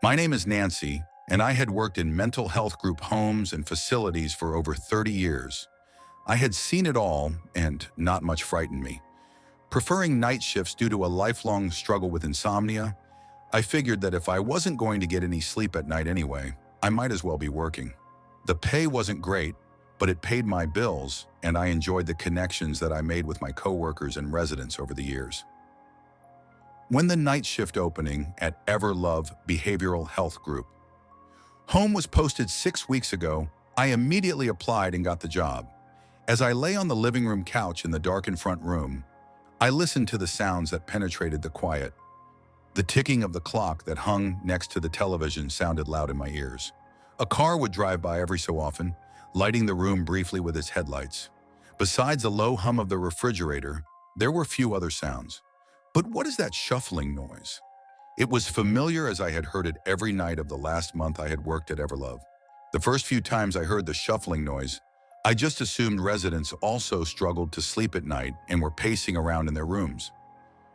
My name is Nancy, and I had worked in mental health group homes and facilities for over 30 years. I had seen it all, and not much frightened me. Preferring night shifts due to a lifelong struggle with insomnia, I figured that if I wasn't going to get any sleep at night anyway, I might as well be working. The pay wasn't great, but it paid my bills, and I enjoyed the connections that I made with my coworkers and residents over the years. When the night shift opening at Everlove Behavioral Health Group home was posted 6 weeks ago, I immediately applied and got the job. As I lay on the living room couch in the darkened front room, I listened to the sounds that penetrated the quiet. The ticking of the clock that hung next to the television sounded loud in my ears. A car would drive by every so often, lighting the room briefly with its headlights. Besides the low hum of the refrigerator, there were few other sounds. But what is that shuffling noise? It was familiar as I had heard it every night of the last month I had worked at Everlove. The first few times I heard the shuffling noise, I just assumed residents also struggled to sleep at night and were pacing around in their rooms.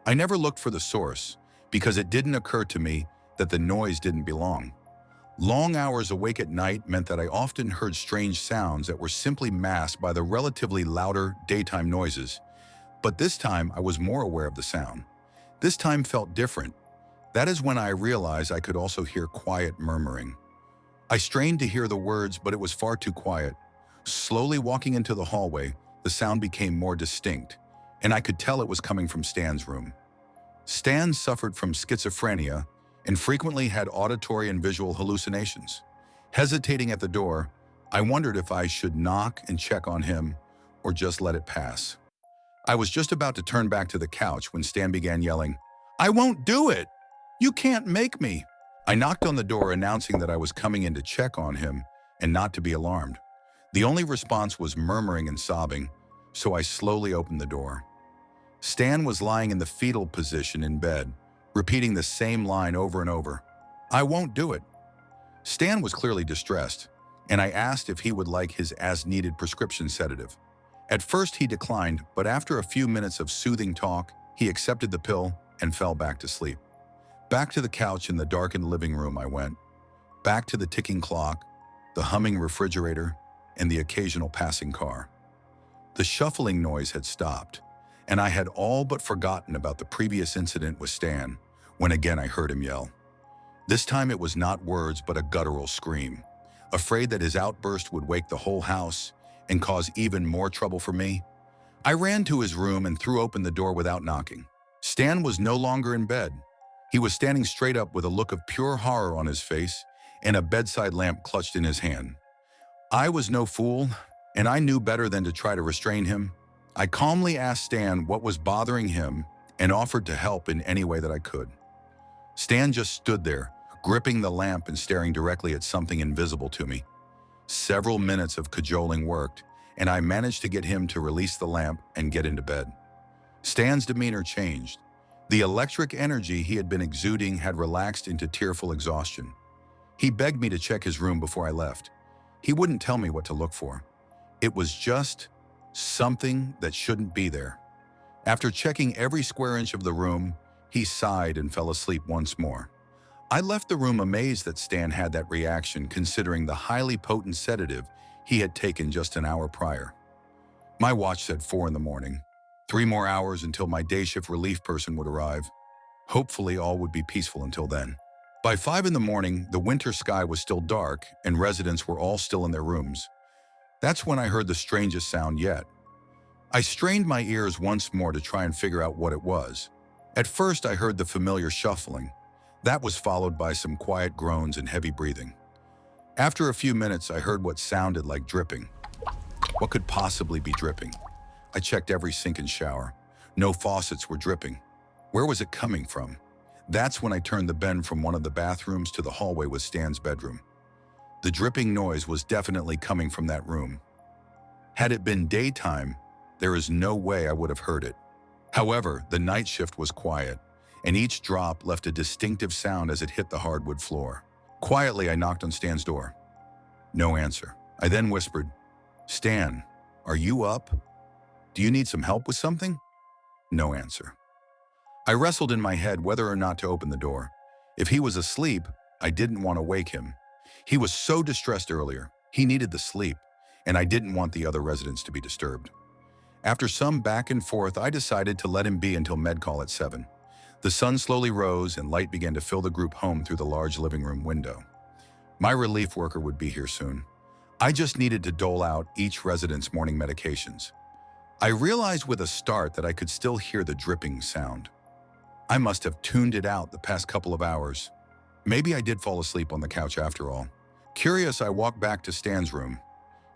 I never looked for the source because it didn't occur to me that the noise didn't belong. Long hours awake at night meant that I often heard strange sounds that were simply masked by the relatively louder daytime noises. But this time I was more aware of the sound. This time felt different. That is when I realized I could also hear quiet murmuring. I strained to hear the words, but it was far too quiet. Slowly walking into the hallway, the sound became more distinct, and I could tell it was coming from Stan's room. Stan suffered from schizophrenia and frequently had auditory and visual hallucinations. Hesitating at the door, I wondered if I should knock and check on him or just let it pass. I was just about to turn back to the couch when Stan began yelling, "I won't do it! You can't make me!" I knocked on the door announcing that I was coming in to check on him and not to be alarmed. The only response was murmuring and sobbing, so I slowly opened the door. Stan was lying in the fetal position in bed, repeating the same line over and over. "I won't do it." Stan was clearly distressed, and I asked if he would like his as-needed prescription sedative. At first he declined, but after a few minutes of soothing talk, he accepted the pill and fell back to sleep. Back to the couch in the darkened living room I went. Back to the ticking clock, the humming refrigerator, and the occasional passing car. The shuffling noise had stopped, and I had all but forgotten about the previous incident with Stan, when again I heard him yell. This time it was not words but a guttural scream, afraid that his outburst would wake the whole house and cause even more trouble for me. I ran to his room and threw open the door without knocking. Stan was no longer in bed. He was standing straight up with a look of pure horror on his face and a bedside lamp clutched in his hand. I was no fool, and I knew better than to try to restrain him. I calmly asked Stan what was bothering him and offered to help in any way that I could. Stan just stood there, gripping the lamp and staring directly at something invisible to me. Several minutes of cajoling worked, and I managed to get him to release the lamp and get into bed. Stan's demeanor changed. The electric energy he had been exuding had relaxed into tearful exhaustion. He begged me to check his room before I left. He wouldn't tell me what to look for. It was just something that shouldn't be there. After checking every square inch of the room, he sighed and fell asleep once more. I left the room amazed that Stan had that reaction considering the highly potent sedative he had taken just an hour prior. My watch said 4 in the morning. 3 more hours until my day shift relief person would arrive. Hopefully all would be peaceful until then. By 5 in the morning, the winter sky was still dark and residents were all still in their rooms. That's when I heard the strangest sound yet. I strained my ears once more to try and figure out what it was. At first I heard the familiar shuffling. That was followed by some quiet groans and heavy breathing. After a few minutes, I heard what sounded like dripping. What could possibly be dripping? I checked every sink and shower. No faucets were dripping. Where was it coming from? That's when I turned the bend from one of the bathrooms to the hallway with Stan's bedroom. The dripping noise was definitely coming from that room. Had it been daytime, there is no way I would have heard it. However, the night shift was quiet, and each drop left a distinctive sound as it hit the hardwood floor. Quietly, I knocked on Stan's door. No answer. I then whispered, "Stan, are you up? Do you need some help with something?" No answer. I wrestled in my head whether or not to open the door. If he was asleep, I didn't want to wake him. He was so distressed earlier. He needed the sleep, and I didn't want the other residents to be disturbed. After some back and forth, I decided to let him be until med call at 7. The sun slowly rose and light began to fill the group home through the large living room window. My relief worker would be here soon. I just needed to dole out each resident's morning medications. I realized with a start that I could still hear the dripping sound. I must have tuned it out the past couple of hours. Maybe I did fall asleep on the couch after all. Curious, I walked back to Stan's room.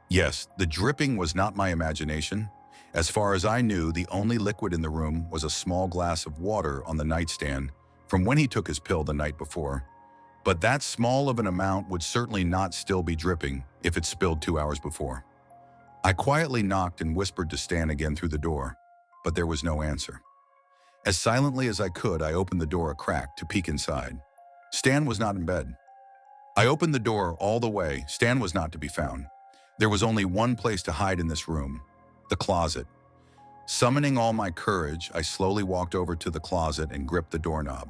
Yes, the dripping was not my imagination. As far as I knew, the only liquid in the room was a small glass of water on the nightstand from when he took his pill the night before. But that small of an amount would certainly not still be dripping if it spilled 2 hours before. I quietly knocked and whispered to Stan again through the door, but there was no answer. As silently as I could, I opened the door a crack to peek inside. Stan was not in bed. I opened the door all the way. Stan was not to be found. There was only one place to hide in this room, the closet. Summoning all my courage, I slowly walked over to the closet and gripped the doorknob.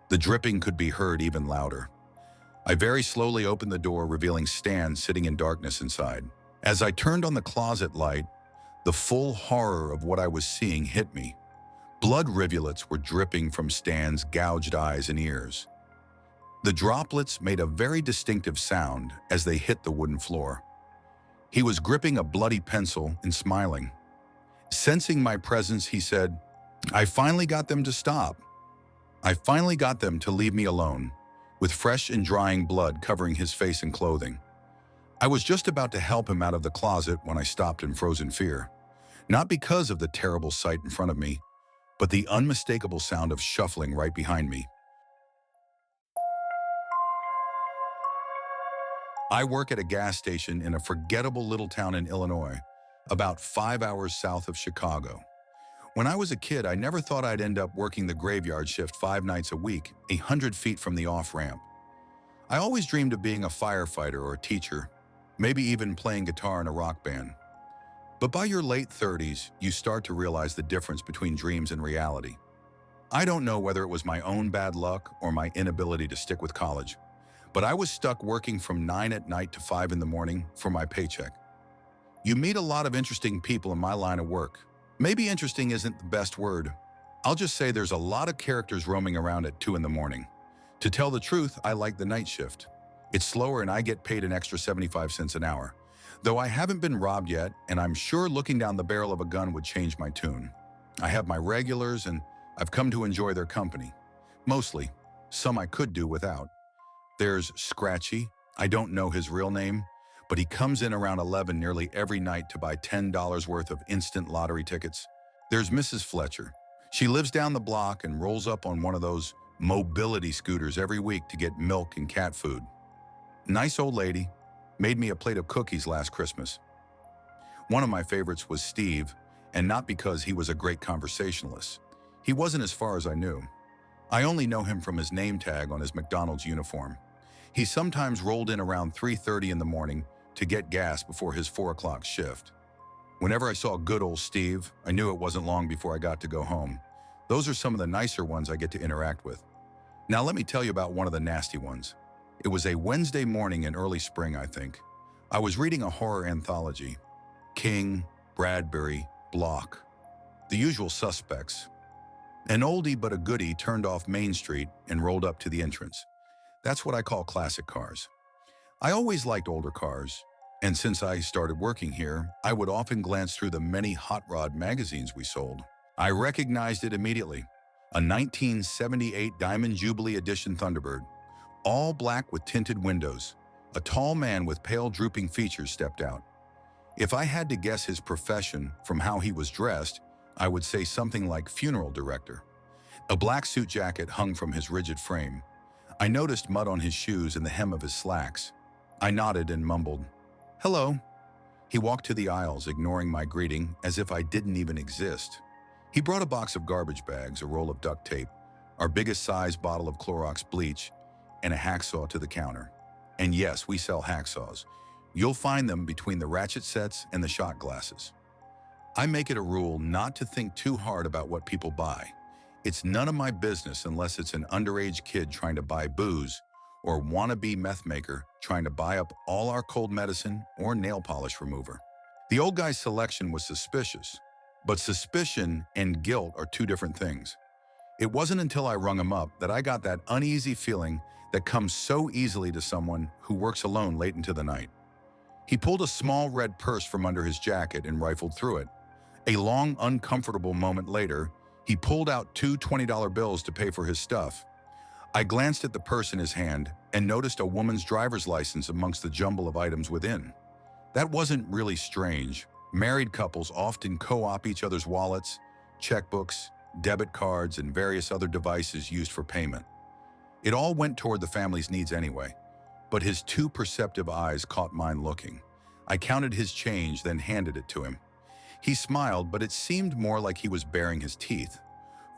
The dripping could be heard even louder. I very slowly opened the door, revealing Stan sitting in darkness inside. As I turned on the closet light, the full horror of what I was seeing hit me. Blood rivulets were dripping from Stan's gouged eyes and ears. The droplets made a very distinctive sound as they hit the wooden floor. He was gripping a bloody pencil and smiling. Sensing my presence, he said, "I finally got them to stop. I finally got them to leave me alone," with fresh and drying blood covering his face and clothing. I was just about to help him out of the closet when I stopped in frozen fear. Not because of the terrible sight in front of me, but the unmistakable sound of shuffling right behind me. I work at a gas station in a forgettable little town in Illinois, about 5 hours south of Chicago. When I was a kid, I never thought I'd end up working the graveyard shift 5 nights a week, 100 feet from the off-ramp. I always dreamed of being a firefighter or a teacher, maybe even playing guitar in a rock band. But by your late 30s, you start to realize the difference between dreams and reality. I don't know whether it was my own bad luck or my inability to stick with college, but I was stuck working from 9 at night to 5 in the morning for my paycheck. You meet a lot of interesting people in my line of work. Maybe interesting isn't the best word. I'll just say there's a lot of characters roaming around at 2 in the morning. To tell the truth, I like the night shift. It's slower and I get paid an extra 75 cents an hour. Though I haven't been robbed yet, and I'm sure looking down the barrel of a gun would change my tune. I have my regulars and I've come to enjoy their company. Mostly, some I could do without. There's Scratchy. I don't know his real name, but he comes in around 11 nearly every night to buy $10 worth of instant lottery tickets. There's Mrs. Fletcher. She lives down the block and rolls up on one of those mobility scooters every week to get milk and cat food. Nice old lady. Made me a plate of cookies last Christmas. One of my favorites was Steve, and not because he was a great conversationalist. He wasn't as far as I knew. I only know him from his name tag on his McDonald's uniform. He sometimes rolled in around 3:30 in the morning to get gas before his 4 o'clock shift. Whenever I saw good old Steve, I knew it wasn't long before I got to go home. Those are some of the nicer ones I get to interact with. Now let me tell you about one of the nasty ones. It was a Wednesday morning in early spring, I think. I was reading a horror anthology. King, Bradbury, Block. The usual suspects. An oldie but a goodie turned off Main Street and rolled up to the entrance. That's what I call classic cars. I always liked older cars, and since I started working here, I would often glance through the many hot rod magazines we sold. I recognized it immediately. A 1978 Diamond Jubilee Edition Thunderbird, all black with tinted windows. A tall man with pale drooping features stepped out. If I had to guess his profession from how he was dressed, I would say something like funeral director. A black suit jacket hung from his rigid frame. I noticed mud on his shoes and the hem of his slacks. I nodded and mumbled, "Hello." He walked to the aisles, ignoring my greeting as if I didn't even exist. He brought a box of garbage bags, a roll of duct tape, our biggest size bottle of Clorox bleach, and a hacksaw to the counter. And yes, we sell hacksaws. You'll find them between the ratchet sets and the shot glasses. I make it a rule not to think too hard about what people buy. It's none of my business unless it's an underage kid trying to buy booze or wannabe meth maker trying to buy up all our cold medicine or nail polish remover. The old guy's selection was suspicious, but suspicion and guilt are two different things. It wasn't until I rung him up that I got that uneasy feeling that comes so easily to someone who works alone late into the night. He pulled a small red purse from under his jacket and rifled through it. A long, uncomfortable moment later, he pulled out two $20 bills to pay for his stuff. I glanced at the purse in his hand and noticed a woman's driver's license amongst the jumble of items within. That wasn't really strange. Married couples often co-op each other's wallets, checkbooks, debit cards, and various other devices used for payment. It all went toward the family's needs anyway, but his two perceptive eyes caught mine looking. I counted his change, then handed it to him. He smiled, but it seemed more like he was baring his teeth.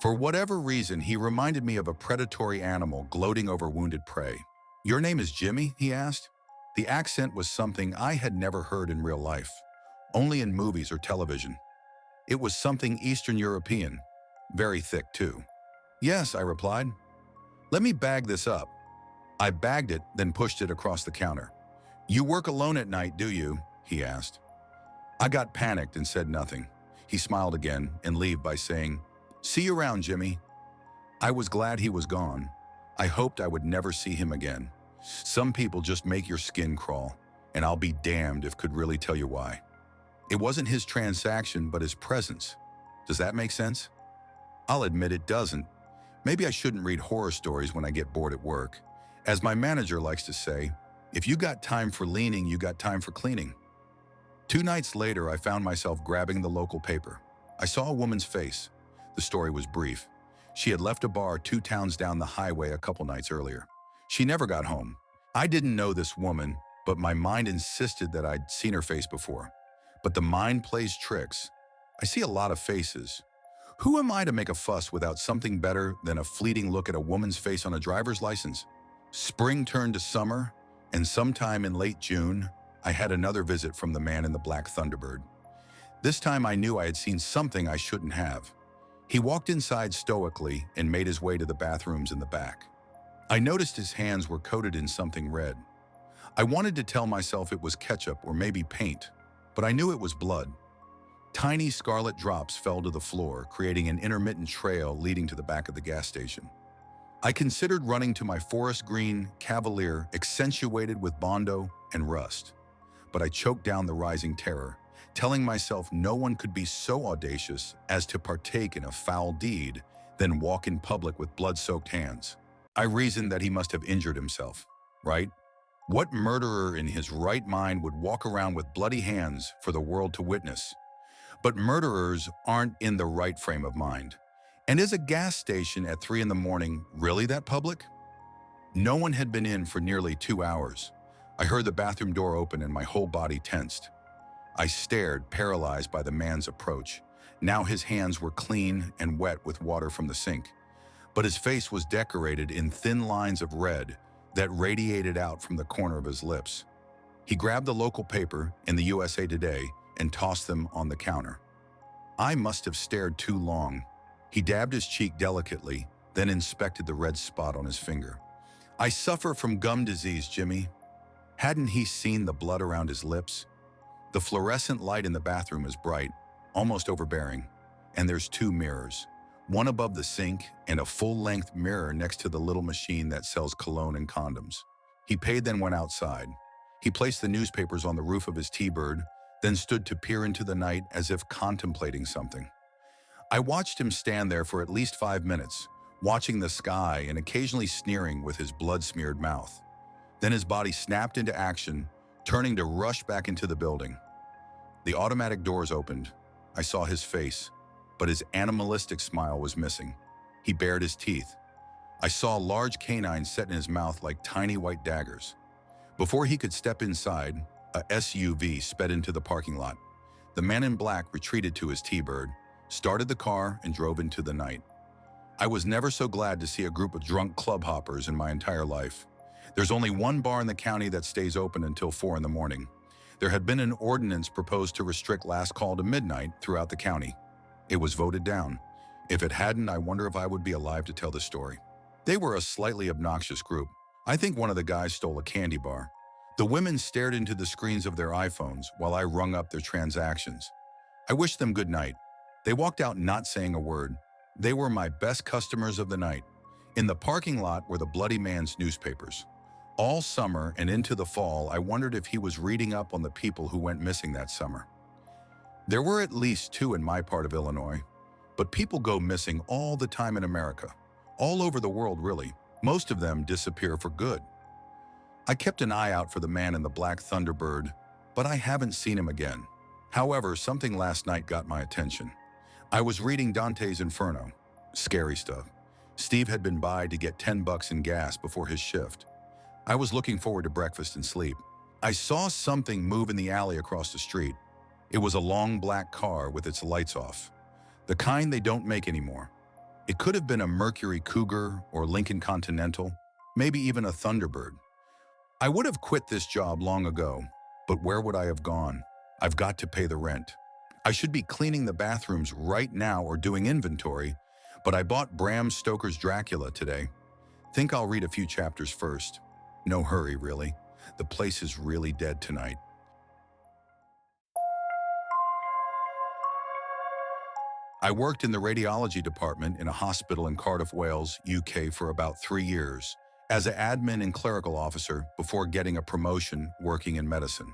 For whatever reason, he reminded me of a predatory animal gloating over wounded prey. "Your name is Jimmy?" he asked. The accent was something I had never heard in real life, only in movies or television. It was something Eastern European, very thick too. "Yes," I replied. "Let me bag this up." I bagged it, then pushed it across the counter. "You work alone at night, do you?" he asked. I got panicked and said nothing. He smiled again and left by saying, "See you around, Jimmy." I was glad he was gone. I hoped I would never see him again. Some people just make your skin crawl, and I'll be damned if could really tell you why. It wasn't his transaction, but his presence. Does that make sense? I'll admit it doesn't. Maybe I shouldn't read horror stories when I get bored at work. As my manager likes to say, if you got time for leaning, you got time for cleaning. 2 nights later, I found myself grabbing the local paper. I saw a woman's face. The story was brief. She had left a bar 2 towns down the highway a couple nights earlier. She never got home. I didn't know this woman, but my mind insisted that I'd seen her face before. But the mind plays tricks. I see a lot of faces. Who am I to make a fuss without something better than a fleeting look at a woman's face on a driver's license? Spring turned to summer, and sometime in late June, I had another visit from the man in the black Thunderbird. This time I knew I had seen something I shouldn't have. He walked inside stoically and made his way to the bathrooms in the back. I noticed his hands were coated in something red. I wanted to tell myself it was ketchup or maybe paint, but I knew it was blood. Tiny scarlet drops fell to the floor, creating an intermittent trail leading to the back of the gas station. I considered running to my forest green Cavalier accentuated with Bondo and rust, but I choked down the rising terror, telling myself no one could be so audacious as to partake in a foul deed, then walk in public with blood-soaked hands. I reasoned that he must have injured himself, right? What murderer in his right mind would walk around with bloody hands for the world to witness? But murderers aren't in the right frame of mind. And is a gas station at 3 in the morning really that public? No one had been in for nearly 2 hours. I heard the bathroom door open and my whole body tensed. I stared, paralyzed by the man's approach. Now his hands were clean and wet with water from the sink, but his face was decorated in thin lines of red that radiated out from the corner of his lips. He grabbed the local paper and the USA Today and tossed them on the counter. I must have stared too long. He dabbed his cheek delicately, then inspected the red spot on his finger. "I suffer from gum disease, Jimmy." Hadn't he seen the blood around his lips? The fluorescent light in the bathroom is bright, almost overbearing, and there's 2 mirrors, one above the sink and a full-length mirror next to the little machine that sells cologne and condoms. He paid, then went outside. He placed the newspapers on the roof of his T-Bird, then stood to peer into the night as if contemplating something. I watched him stand there for at least 5 minutes, watching the sky and occasionally sneering with his blood-smeared mouth. Then his body snapped into action, turning to rush back into the building. The automatic doors opened. I saw his face, but his animalistic smile was missing. He bared his teeth. I saw large canines set in his mouth like tiny white daggers. Before he could step inside, a SUV sped into the parking lot. The man in black retreated to his T-Bird, started the car, and drove into the night. I was never so glad to see a group of drunk club hoppers in my entire life. There's only one bar in the county that stays open until 4 in the morning. There had been an ordinance proposed to restrict last call to midnight throughout the county. It was voted down. If it hadn't, I wonder if I would be alive to tell the story. They were a slightly obnoxious group. I think one of the guys stole a candy bar. The women stared into the screens of their iPhones while I rung up their transactions. I wished them good night. They walked out not saying a word. They were my best customers of the night. In the parking lot were the Bloody Man's newspapers. All summer and into the fall, I wondered if he was reading up on the people who went missing that summer. There were at least 2 in my part of Illinois, but people go missing all the time in America. All over the world, really. Most of them disappear for good. I kept an eye out for the man in the black Thunderbird, but I haven't seen him again. However, something last night got my attention. I was reading Dante's Inferno. Scary stuff. Steve had been by to get $10 in gas before his shift. I was looking forward to breakfast and sleep. I saw something move in the alley across the street. It was a long black car with its lights off. The kind they don't make anymore. It could have been a Mercury Cougar or Lincoln Continental, maybe even a Thunderbird. I would have quit this job long ago, but where would I have gone? I've got to pay the rent. I should be cleaning the bathrooms right now or doing inventory, but I bought Bram Stoker's Dracula today. Think I'll read a few chapters first. No hurry, really. The place is really dead tonight. I worked in the radiology department in a hospital in Cardiff, Wales, UK for about 3 years as an admin and clerical officer before getting a promotion working in medicine.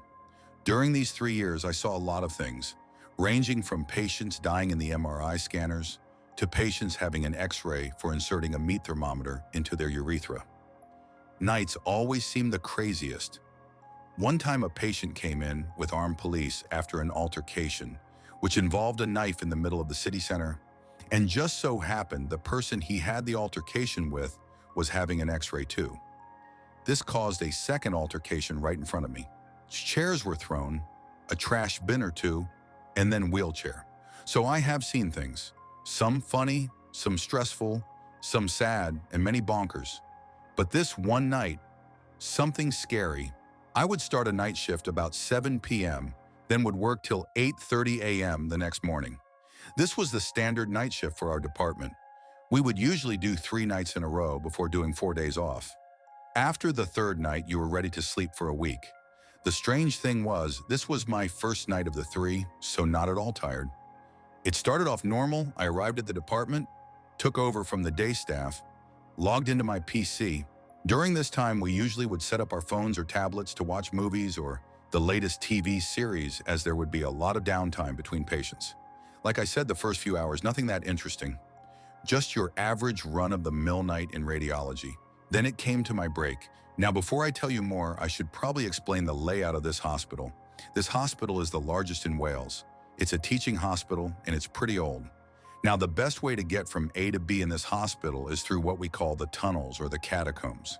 During these 3 years, I saw a lot of things, ranging from patients dying in the MRI scanners to patients having an X-ray for inserting a meat thermometer into their urethra. Nights always seemed the craziest. One time a patient came in with armed police after an altercation, which involved a knife in the middle of the city center, and just so happened the person he had the altercation with was having an X-ray too. This caused a second altercation right in front of me. Chairs were thrown, a trash bin or two, and then wheelchair. So I have seen things, some funny, some stressful, some sad, and many bonkers. But this one night, something scary. I would start a night shift about 7 p.m., then would work till 8:30 a.m. the next morning. This was the standard night shift for our department. We would usually do 3 nights in a row before doing 4 days off. After the 3rd night, you were ready to sleep for a week. The strange thing was, this was my first night of the 3, so not at all tired. It started off normal. I arrived at the department, took over from the day staff, logged into my PC. During this time, we usually would set up our phones or tablets to watch movies or the latest TV series, as there would be a lot of downtime between patients. Like I said, the first few hours, nothing that interesting. Just your average run-of-the-mill night in radiology. Then it came to my break. Now, before I tell you more, I should probably explain the layout of this hospital. This hospital is the largest in Wales. It's a teaching hospital, and it's pretty old. Now, the best way to get from A to B in this hospital is through what we call the tunnels or the catacombs.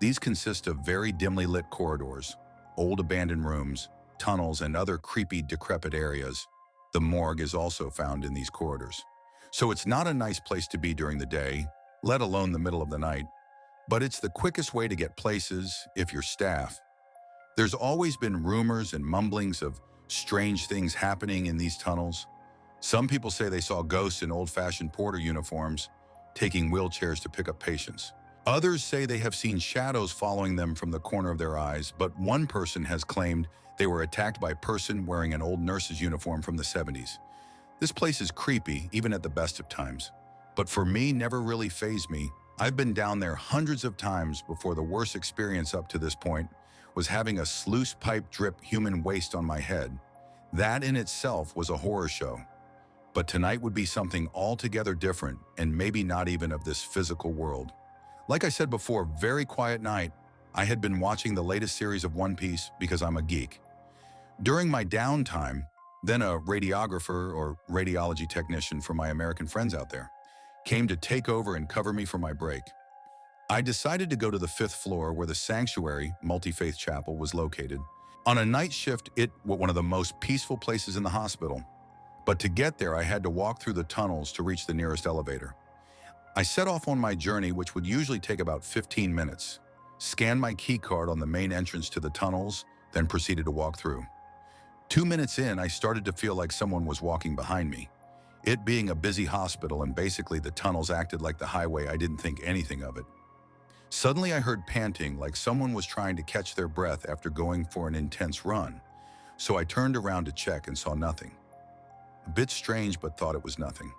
These consist of very dimly lit corridors, old abandoned rooms, tunnels, and other creepy, decrepit areas. The morgue is also found in these corridors. So it's not a nice place to be during the day, let alone the middle of the night. But it's the quickest way to get places if you're staff. There's always been rumors and mumblings of strange things happening in these tunnels. Some people say they saw ghosts in old-fashioned porter uniforms, taking wheelchairs to pick up patients. Others say they have seen shadows following them from the corner of their eyes, but one person has claimed they were attacked by a person wearing an old nurse's uniform from the 70s. This place is creepy, even at the best of times. But for me, never really fazed me. I've been down there hundreds of times before. The worst experience up to this point was having a sluice pipe drip human waste on my head. That in itself was a horror show. But tonight would be something altogether different and maybe not even of this physical world. Like I said before, very quiet night. I had been watching the latest series of One Piece because I'm a geek. During my downtime, then a radiographer or radiology technician for my American friends out there came to take over and cover me for my break. I decided to go to the 5th floor where the sanctuary, multi-faith chapel, was located. On a night shift, it was one of the most peaceful places in the hospital. But to get there, I had to walk through the tunnels to reach the nearest elevator. I set off on my journey, which would usually take about 15 minutes, scanned my key card on the main entrance to the tunnels, then proceeded to walk through. 2 minutes in, I started to feel like someone was walking behind me. It being a busy hospital and basically the tunnels acted like the highway, I didn't think anything of it. Suddenly I heard panting like someone was trying to catch their breath after going for an intense run, so I turned around to check and saw nothing. A bit strange, but thought it was nothing.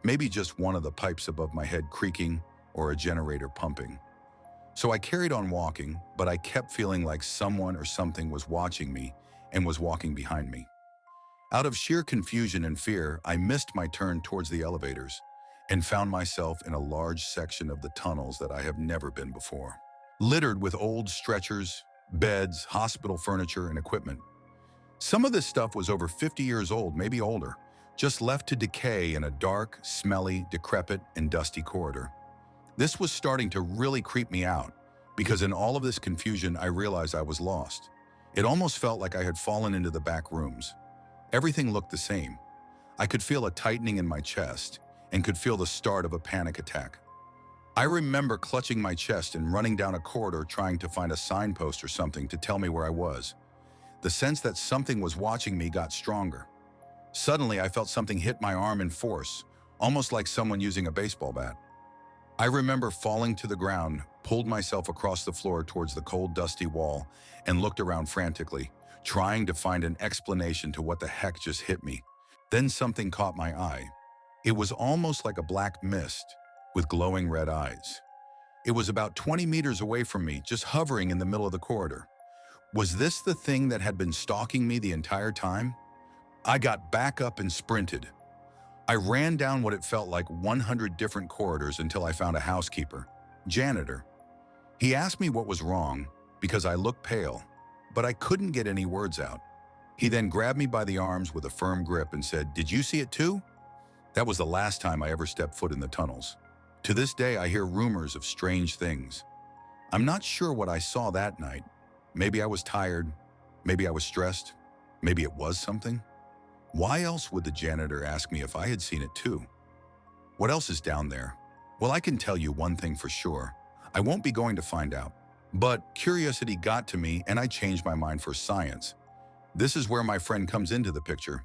Maybe just one of the pipes above my head creaking or a generator pumping. So I carried on walking, but I kept feeling like someone or something was watching me and was walking behind me. Out of sheer confusion and fear, I missed my turn towards the elevators and found myself in a large section of the tunnels that I have never been before. Littered with old stretchers, beds, hospital furniture, and equipment. Some of this stuff was over 50 years old, maybe older, just left to decay in a dark, smelly, decrepit, and dusty corridor. This was starting to really creep me out, because in all of this confusion, I realized I was lost. It almost felt like I had fallen into the back rooms. Everything looked the same. I could feel a tightening in my chest and could feel the start of a panic attack. I remember clutching my chest and running down a corridor trying to find a signpost or something to tell me where I was. The sense that something was watching me got stronger. Suddenly, I felt something hit my arm in force, almost like someone using a baseball bat. I remember falling to the ground, pulled myself across the floor towards the cold, dusty wall, and looked around frantically, trying to find an explanation to what the heck just hit me. Then something caught my eye. It was almost like a black mist with glowing red eyes. It was about 20 meters away from me, just hovering in the middle of the corridor. Was this the thing that had been stalking me the entire time? I got back up and sprinted. I ran down what it felt like 100 different corridors until I found a housekeeper, janitor. He asked me what was wrong because I looked pale, but I couldn't get any words out. He then grabbed me by the arms with a firm grip and said, "Did you see it too?" That was the last time I ever stepped foot in the tunnels. To this day, I hear rumors of strange things. I'm not sure what I saw that night. Maybe I was tired. Maybe I was stressed. Maybe it was something. Why else would the janitor ask me if I had seen it too? What else is down there? Well, I can tell you one thing for sure. I won't be going to find out. But curiosity got to me and I changed my mind for science. This is where my friend comes into the picture.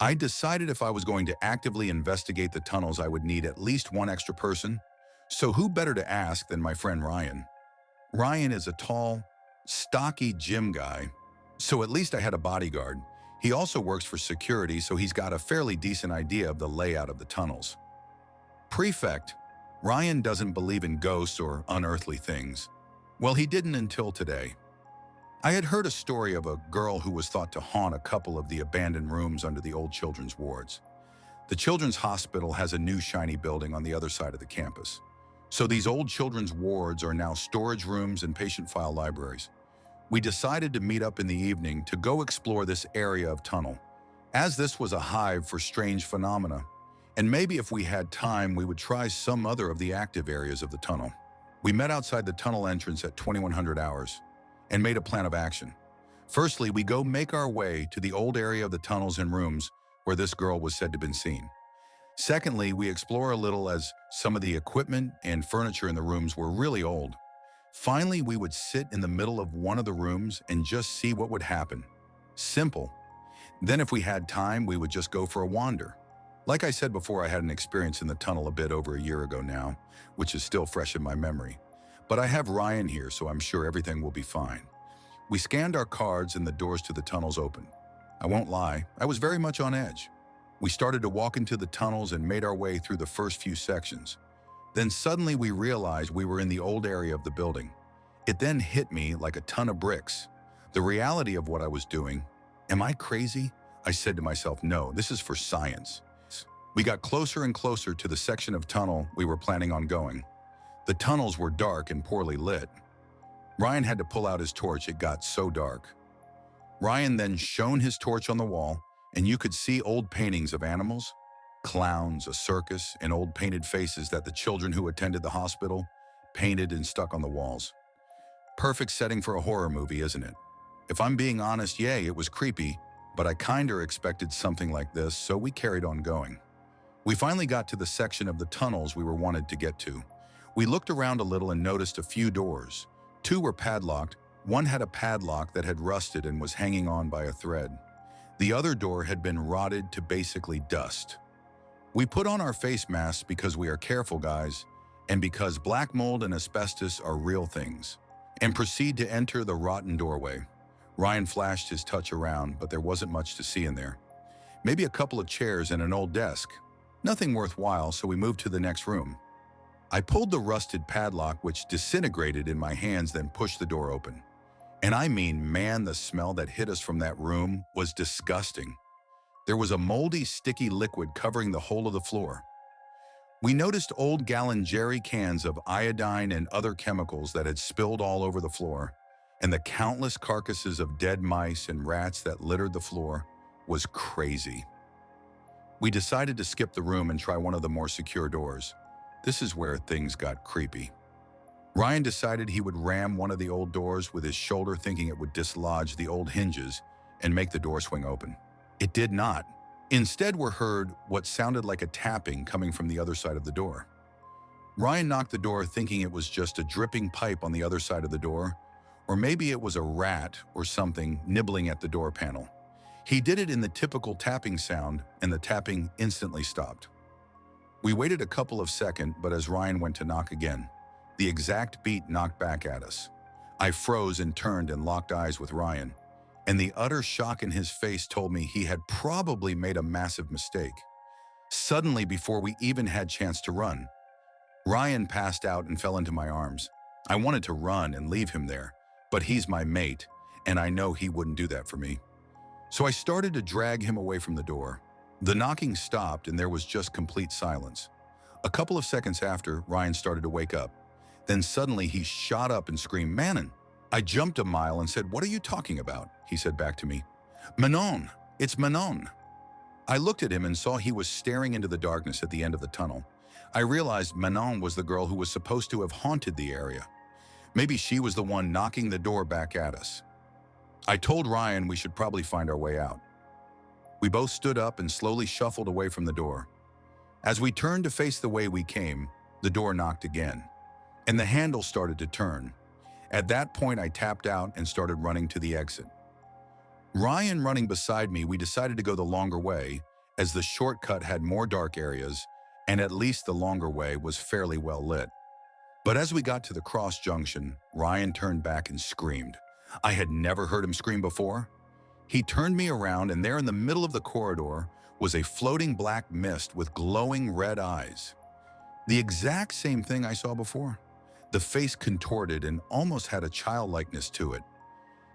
I decided if I was going to actively investigate the tunnels, I would need at least one extra person. So who better to ask than my friend Ryan? Ryan is a tall, stocky gym guy, so at least I had a bodyguard. He also works for security, so he's got a fairly decent idea of the layout of the tunnels. Prefect, Ryan doesn't believe in ghosts or unearthly things. Well, he didn't until today. I had heard a story of a girl who was thought to haunt a couple of the abandoned rooms under the old children's wards. The children's hospital has a new shiny building on the other side of the campus. So these old children's wards are now storage rooms and patient file libraries. We decided to meet up in the evening to go explore this area of tunnel, as this was a hive for strange phenomena, and maybe if we had time, we would try some other of the active areas of the tunnel. We met outside the tunnel entrance at 2100 hours and made a plan of action. Firstly, we go make our way to the old area of the tunnels and rooms where this girl was said to have been seen. Secondly, we explore a little as some of the equipment and furniture in the rooms were really old. Finally, we would sit in the middle of one of the rooms and just see what would happen. Simple. Then if we had time, we would just go for a wander. Like I said before, I had an experience in the tunnel a bit over a year ago now, which is still fresh in my memory. But I have Ryan here, so I'm sure everything will be fine. We scanned our cards and the doors to the tunnels opened. I won't lie, I was very much on edge. We started to walk into the tunnels and made our way through the first few sections. Then suddenly we realized we were in the old area of the building. It then hit me like a ton of bricks. The reality of what I was doing. Am I crazy? I said to myself, no, this is for science. We got closer and closer to the section of tunnel we were planning on going. The tunnels were dark and poorly lit. Ryan had to pull out his torch, it got so dark. Ryan then shone his torch on the wall, and you could see old paintings of animals, clowns, a circus, and old painted faces that the children who attended the hospital painted and stuck on the walls. Perfect setting for a horror movie, isn't it? If I'm being honest, yay, it was creepy, but I kinda expected something like this, so we carried on going. We finally got to the section of the tunnels we were wanted to get to. We looked around a little and noticed a few doors. 2 were padlocked, one had a padlock that had rusted and was hanging on by a thread. The other door had been rotted to basically dust. We put on our face masks because we are careful guys, and because black mold and asbestos are real things, and proceed to enter the rotten doorway. Ryan flashed his touch around, but there wasn't much to see in there. Maybe a couple of chairs and an old desk. Nothing worthwhile, so we moved to the next room. I pulled the rusted padlock, which disintegrated in my hands, then pushed the door open. And I mean, man, the smell that hit us from that room was disgusting. There was a moldy, sticky liquid covering the whole of the floor. We noticed old gallon jerry cans of iodine and other chemicals that had spilled all over the floor, and the countless carcasses of dead mice and rats that littered the floor was crazy. We decided to skip the room and try one of the more secure doors. This is where things got creepy. Ryan decided he would ram one of the old doors with his shoulder, thinking it would dislodge the old hinges and make the door swing open. It did not. Instead, we heard what sounded like a tapping coming from the other side of the door. Ryan knocked the door, thinking it was just a dripping pipe on the other side of the door, or maybe it was a rat or something nibbling at the door panel. He did it in the typical tapping sound, and the tapping instantly stopped. We waited a couple of seconds, but as Ryan went to knock again, the exact beat knocked back at us. I froze and turned and locked eyes with Ryan, and the utter shock in his face told me he had probably made a massive mistake. Suddenly, before we even had chance to run, Ryan passed out and fell into my arms. I wanted to run and leave him there, but he's my mate, and I know he wouldn't do that for me. So I started to drag him away from the door. The knocking stopped and there was just complete silence. A couple of seconds after, Ryan started to wake up. Then suddenly he shot up and screamed, "Manon!" I jumped a mile and said, "What are you talking about?" He said back to me, "Manon, it's Manon." I looked at him and saw he was staring into the darkness at the end of the tunnel. I realized Manon was the girl who was supposed to have haunted the area. Maybe she was the one knocking the door back at us. I told Ryan we should probably find our way out. We both stood up and slowly shuffled away from the door. As we turned to face the way we came, the door knocked again, and the handle started to turn. At that point, I tapped out and started running to the exit. Ryan running beside me, we decided to go the longer way, as the shortcut had more dark areas, and at least the longer way was fairly well lit. But as we got to the cross junction, Ryan turned back and screamed. I had never heard him scream before. He turned me around, and there in the middle of the corridor was a floating black mist with glowing red eyes. The exact same thing I saw before. The face contorted and almost had a childlikeness to it.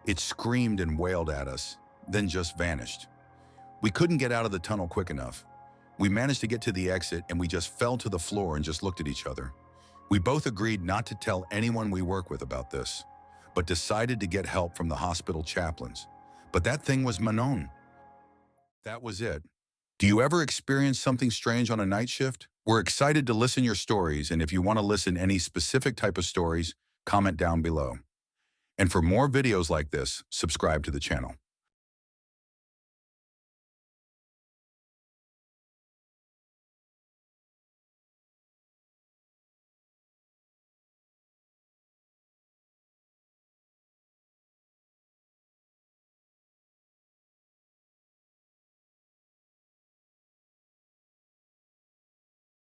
It screamed and wailed at us, then just vanished. We couldn't get out of the tunnel quick enough. We managed to get to the exit, and we just fell to the floor and just looked at each other. We both agreed not to tell anyone we work with about this, but decided to get help from the hospital chaplains. But that thing was Manon. That was it. Do you ever experience something strange on a night shift? We're excited to listen your stories, and if you want to listen any specific type of stories, comment down below. And for more videos like this, subscribe to the channel.